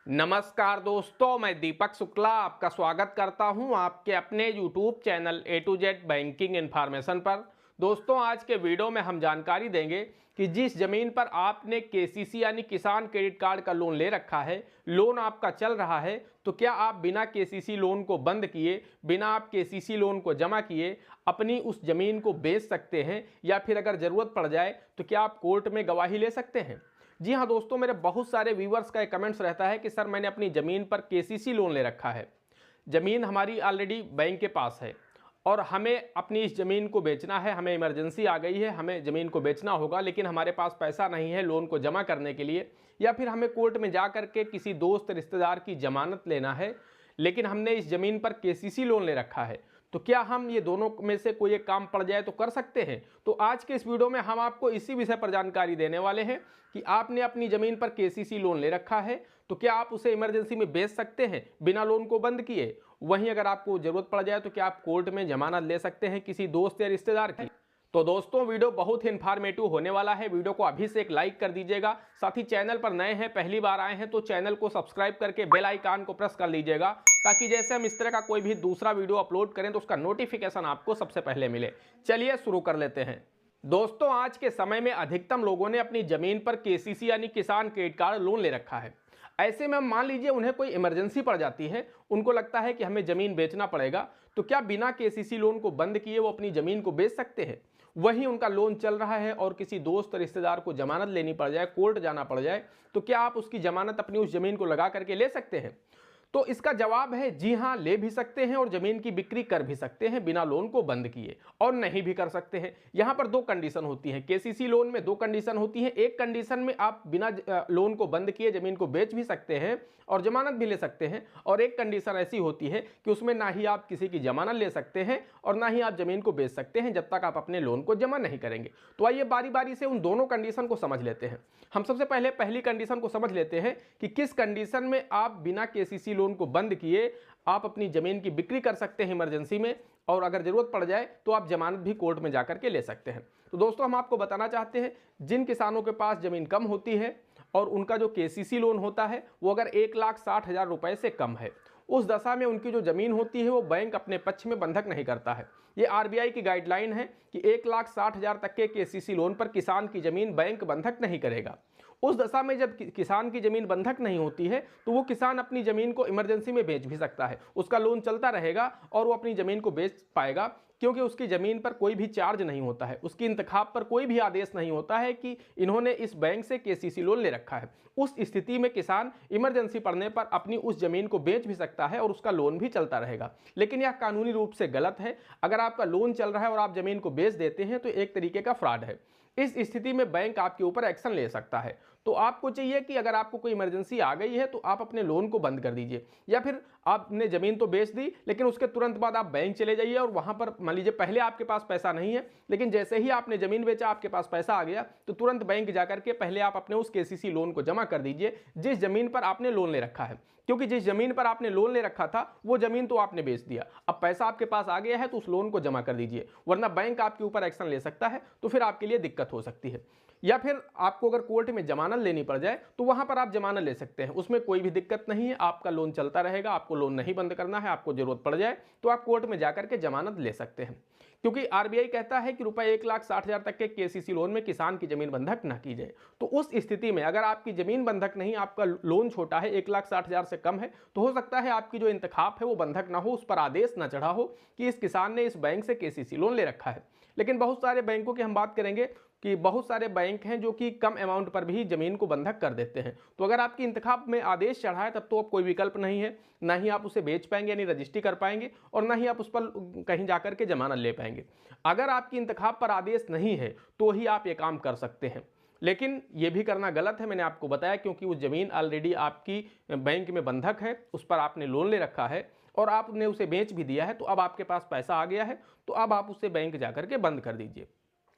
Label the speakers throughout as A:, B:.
A: नमस्कार दोस्तों, मैं दीपक शुक्ला आपका स्वागत करता हूं आपके अपने YouTube channel A to Z banking information पर। दोस्तों, आज के वीडियो में हम जानकारी देंगे कि जिस ज़मीन पर आपने KCC यानी किसान क्रेडिट कार्ड का लोन ले रखा है, लोन आपका चल रहा है, तो क्या आप बिना KCC लोन को बंद किए, बिना आप KCC लोन को जमा किए अपनी उस ज़मीन को बेच सकते हैं, या फिर अगर ज़रूरत पड़ जाए तो क्या आप कोर्ट में गवाही ले सकते हैं। जी हाँ दोस्तों, मेरे बहुत सारे व्यूवर्स का एक कमेंट्स रहता है कि सर मैंने अपनी ज़मीन पर KCC लोन ले रखा है, ज़मीन हमारी ऑलरेडी बैंक के पास है और हमें अपनी इस ज़मीन को बेचना है, हमें इमरजेंसी आ गई है, हमें ज़मीन को बेचना होगा, लेकिन हमारे पास पैसा नहीं है लोन को जमा करने के लिए, या फिर हमें कोर्ट में जा कर के किसी दोस्त रिश्तेदार की ज़मानत लेना है, लेकिन हमने इस ज़मीन पर KCC लोन ले रखा है, तो क्या हम ये दोनों में से कोई एक काम पड़ जाए तो कर सकते हैं। तो आज के इस वीडियो में हम आपको इसी विषय पर जानकारी देने वाले हैं कि आपने अपनी ज़मीन पर KCC लोन ले रखा है, तो क्या आप उसे इमरजेंसी में बेच सकते हैं बिना लोन को बंद किए। वहीं अगर आपको ज़रूरत पड़ जाए तो क्या आप कोर्ट में जमानत ले सकते हैं किसी दोस्त या रिश्तेदार की। तो दोस्तों, वीडियो बहुत ही इन्फॉर्मेटिव होने वाला है। वीडियो को अभी से एक लाइक कर दीजिएगा, साथ ही चैनल पर नए हैं, पहली बार आए हैं तो चैनल को सब्सक्राइब करके बेल आइकन को प्रेस कर लीजिएगा, ताकि जैसे हम इस तरह का कोई भी दूसरा वीडियो अपलोड करें तो उसका नोटिफिकेशन आपको सबसे पहले मिले। चलिए शुरू कर लेते हैं। दोस्तों, आज के समय में अधिकतम लोगों ने अपनी ज़मीन पर KCC यानी किसान क्रेडिट कार्ड लोन ले रखा है। ऐसे में मान लीजिए उन्हें कोई इमरजेंसी पड़ जाती है, उनको लगता है कि हमें ज़मीन बेचना पड़ेगा, तो क्या बिना KCC लोन को बंद किए वो अपनी ज़मीन को बेच सकते हैं। वहीं उनका लोन चल रहा है और किसी दोस्त रिश्तेदार को जमानत लेनी पड़ जाए, कोर्ट जाना पड़ जाए, तो क्या आप उसकी जमानत अपनी उस ज़मीन को लगा करके ले सकते हैं। तो इसका जवाब है जी हाँ, ले भी सकते हैं और ज़मीन की बिक्री कर भी सकते हैं बिना लोन को बंद किए, और नहीं भी कर सकते हैं। यहाँ पर दो कंडीशन होती हैं। KCC लोन में दो कंडीशन होती हैं। एक कंडीशन में आप बिना लोन को बंद किए ज़मीन को बेच भी सकते हैं और जमानत भी ले सकते हैं, और एक कंडीशन ऐसी होती है कि उसमें ना ही आप किसी की जमानत ले सकते हैं और ना ही आप ज़मीन को बेच सकते हैं जब तक आप अपने लोन को जमा नहीं करेंगे। तो आइए बारी बारी से उन दोनों कंडीशन को समझ लेते हैं। हम सबसे पहले पहली कंडीशन को समझ लेते हैं कि किस कंडीशन में आप बिना KCC लोन को बंद किए आप अपनी ज़मीन की बिक्री कर सकते हैं इमरजेंसी में, और अगर ज़रूरत पड़ जाए तो आप जमानत भी कोर्ट में जाकर के ले सकते हैं। तो दोस्तों, हम आपको बताना चाहते हैं, जिन किसानों के पास ज़मीन कम होती है और उनका जो KCC लोन होता है वो अगर 1,60,000 रुपये से कम है, उस दशा में उनकी जो ज़मीन होती है वो बैंक अपने पक्ष में बंधक नहीं करता है। ये RBI की गाइडलाइन है कि 1,60,000 तक के KCC लोन पर किसान की ज़मीन बैंक बंधक नहीं करेगा। उस दशा में जब किसान की ज़मीन बंधक नहीं होती है तो वो किसान अपनी ज़मीन को इमरजेंसी में बेच भी सकता है, उसका लोन चलता रहेगा और वो अपनी ज़मीन को बेच पाएगा, क्योंकि उसकी ज़मीन पर कोई भी चार्ज नहीं होता है, उसकी इंतखाब पर कोई भी आदेश नहीं होता है कि इन्होंने इस बैंक से KCC लोन ले रखा है। उस स्थिति में किसान इमरजेंसी पड़ने पर अपनी उस ज़मीन को बेच भी सकता है और उसका लोन भी चलता रहेगा। लेकिन यह कानूनी रूप से गलत है। अगर आपका लोन चल रहा है और आप ज़मीन को बेच देते हैं तो एक तरीके का फ्रॉड है। इस स्थिति में बैंक आपके ऊपर एक्शन ले सकता है। तो आपको चाहिए कि अगर आपको कोई इमरजेंसी आ गई है तो आप अपने लोन को बंद कर दीजिए, या फिर आपने ज़मीन तो बेच दी लेकिन उसके तुरंत बाद आप बैंक चले जाइए और वहाँ पर मान लीजिए पहले आपके पास पैसा नहीं है, लेकिन जैसे ही आपने ज़मीन बेचा आपके पास पैसा आ गया, तो तुरंत बैंक जाकर के पहले आप अपने उस KCC लोन को जमा कर दीजिए जिस ज़मीन पर आपने लोन ले रखा है। क्योंकि जिस ज़मीन पर आपने लोन ले रखा था वो ज़मीन तो आपने बेच दिया, अब पैसा आपके पास आ गया है तो उस लोन को जमा कर दीजिए, वरना बैंक आपके ऊपर एक्शन ले सकता है, तो फिर आपके लिए दिक्कत हो सकती है। या फिर आपको अगर कोर्ट में जमानत लेनी पड़ जाए तो वहां पर आप जमानत ले सकते हैं, उसमें कोई भी दिक्कत नहीं है, आपका लोन चलता रहेगा, आपको लोन नहीं बंद करना है। आपको जरूरत पड़ जाए तो आप कोर्ट में जाकर के जमानत ले सकते हैं, क्योंकि RBI कहता है कि रुपए 1,60,000 तक के KCC लोन में किसान की जमीन बंधक न की जाए। तो उस स्थिति में अगर आपकी जमीन बंधक नहीं, आपका लोन छोटा है, 1,60,000 से कम है, तो हो सकता है आपकी जो इंतखाब है वो बंधक ना हो, उस पर आदेश न चढ़ा हो कि इस किसान ने इस बैंक से KCC लोन ले रखा है। लेकिन बहुत सारे बैंकों की हम बात करेंगे कि बहुत सारे बैंक हैं जो कि कम अमाउंट पर भी ज़मीन को बंधक कर देते हैं। तो अगर आपकी इंतखाब में आदेश चढ़ा है तब तो अब कोई विकल्प नहीं है, ना ही आप उसे बेच पाएंगे यानी रजिस्ट्री कर पाएंगे, और ना ही आप उस पर कहीं जाकर के जमानत ले पाएंगे। अगर आपकी इंतखाब पर आदेश नहीं है तो ही आप ये काम कर सकते हैं, लेकिन ये भी करना गलत है, मैंने आपको बताया, क्योंकि वो ज़मीन ऑलरेडी आपकी बैंक में बंधक है, उस पर आपने लोन ले रखा है और आपने उसे बेच भी दिया है, तो अब आपके पास पैसा आ गया है, तो अब आप उसे बैंक जाकर के बंद कर दीजिए।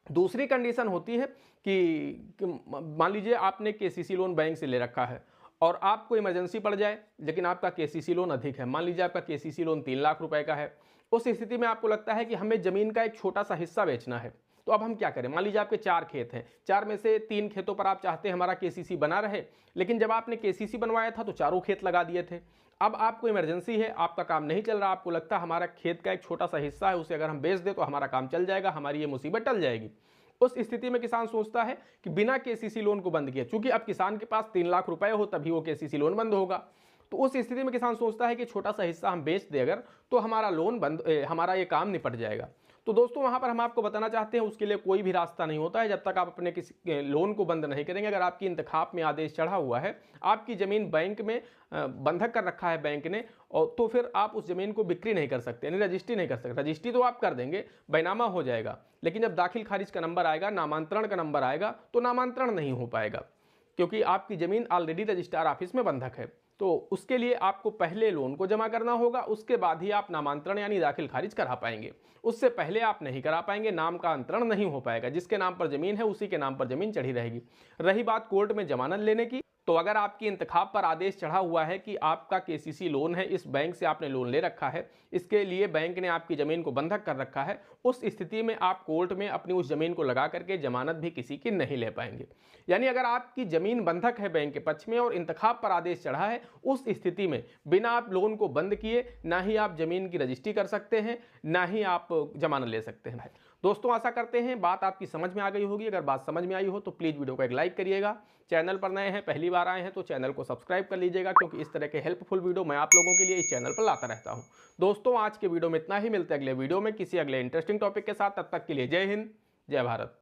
A: दूसरी कंडीशन होती है कि मान लीजिए आपने KCC लोन बैंक से ले रखा है और आपको इमरजेंसी पड़ जाए, लेकिन आपका KCC लोन अधिक है, मान लीजिए आपका KCC लोन 3 लाख रुपए का है। उस स्थिति में आपको लगता है कि हमें ज़मीन का एक छोटा सा हिस्सा बेचना है, तो अब हम क्या करें, मान लीजिए आपके 4 खेत हैं, 4 में से 3 खेतों पर आप चाहते हैं हमारा केसीसी बना रहे, लेकिन जब आपने केसीसी बनवाया था तो चारों खेत लगा दिए थे। अब आपको इमरजेंसी है, आपका काम नहीं चल रहा, आपको लगता है हमारा खेत का एक छोटा सा हिस्सा है, उसे अगर हम बेच दें तो हमारा काम चल जाएगा, हमारी ये मुसीबत टल जाएगी। उस स्थिति में किसान सोचता है कि बिना केसीसी लोन को बंद किए, चूंकि अब किसान के पास 3 लाख रुपए हो तभी वो केसीसी लोन बंद होगा, तो उस स्थिति में किसान सोचता है कि छोटा सा हिस्सा हम बेच दें अगर, तो हमारा लोन बंद हमारा ये काम निपट जाएगा। तो दोस्तों वहां पर हम आपको बताना चाहते हैं उसके लिए कोई भी रास्ता नहीं होता है जब तक आप अपने किसी लोन को बंद नहीं करेंगे। अगर आपकी इंतखाब में आदेश चढ़ा हुआ है, आपकी ज़मीन बैंक में बंधक कर रखा है बैंक ने, और तो फिर आप उस ज़मीन को बिक्री नहीं कर सकते, यानी रजिस्ट्री नहीं कर सकते। रजिस्ट्री तो आप कर देंगे, बैनामा हो जाएगा, लेकिन जब दाखिल खारिज का नंबर आएगा, नामांतरण का नंबर आएगा, तो नामांतरण नहीं हो पाएगा, क्योंकि आपकी ज़मीन ऑलरेडी रजिस्ट्रार ऑफिस में बंधक है। तो उसके लिए आपको पहले लोन को जमा करना होगा, उसके बाद ही आप नामांतरण यानी दाखिल खारिज करा पाएंगे। उससे पहले आप नहीं करा पाएंगे, नाम का अंतरण नहीं हो पाएगा। जिसके नाम पर ज़मीन है उसी के नाम पर ज़मीन चढ़ी रहेगी। रही बात कोर्ट में जमानत लेने की, तो अगर आपकी इंतखाब पर आदेश चढ़ा हुआ है कि आपका केसीसी लोन है, इस बैंक से आपने लोन ले रखा है, इसके लिए बैंक ने आपकी ज़मीन को बंधक कर रखा है, उस स्थिति में आप कोर्ट में अपनी उस ज़मीन को लगा करके जमानत भी किसी की नहीं ले पाएंगे। यानी अगर आपकी ज़मीन बंधक है बैंक के पक्ष में और इंतखाब पर आदेश चढ़ा है, उस स्थिति में बिना आप लोन को बंद किए ना ही आप ज़मीन की रजिस्ट्री कर सकते हैं, ना ही आप जमानत ले सकते हैं। दोस्तों आशा करते हैं बात आपकी समझ में आ गई होगी। अगर बात समझ में आई हो तो प्लीज़ वीडियो को एक लाइक करिएगा। चैनल पर नए हैं, पहली बार आए हैं तो चैनल को सब्सक्राइब कर लीजिएगा, क्योंकि इस तरह के हेल्पफुल वीडियो मैं आप लोगों के लिए इस चैनल पर लाता रहता हूं। दोस्तों आज के वीडियो में इतना ही, मिलते हैं अगले वीडियो में किसी अगले इंटरेस्टिंग टॉपिक के साथ। तब तक के लिए जय हिंद, जय भारत।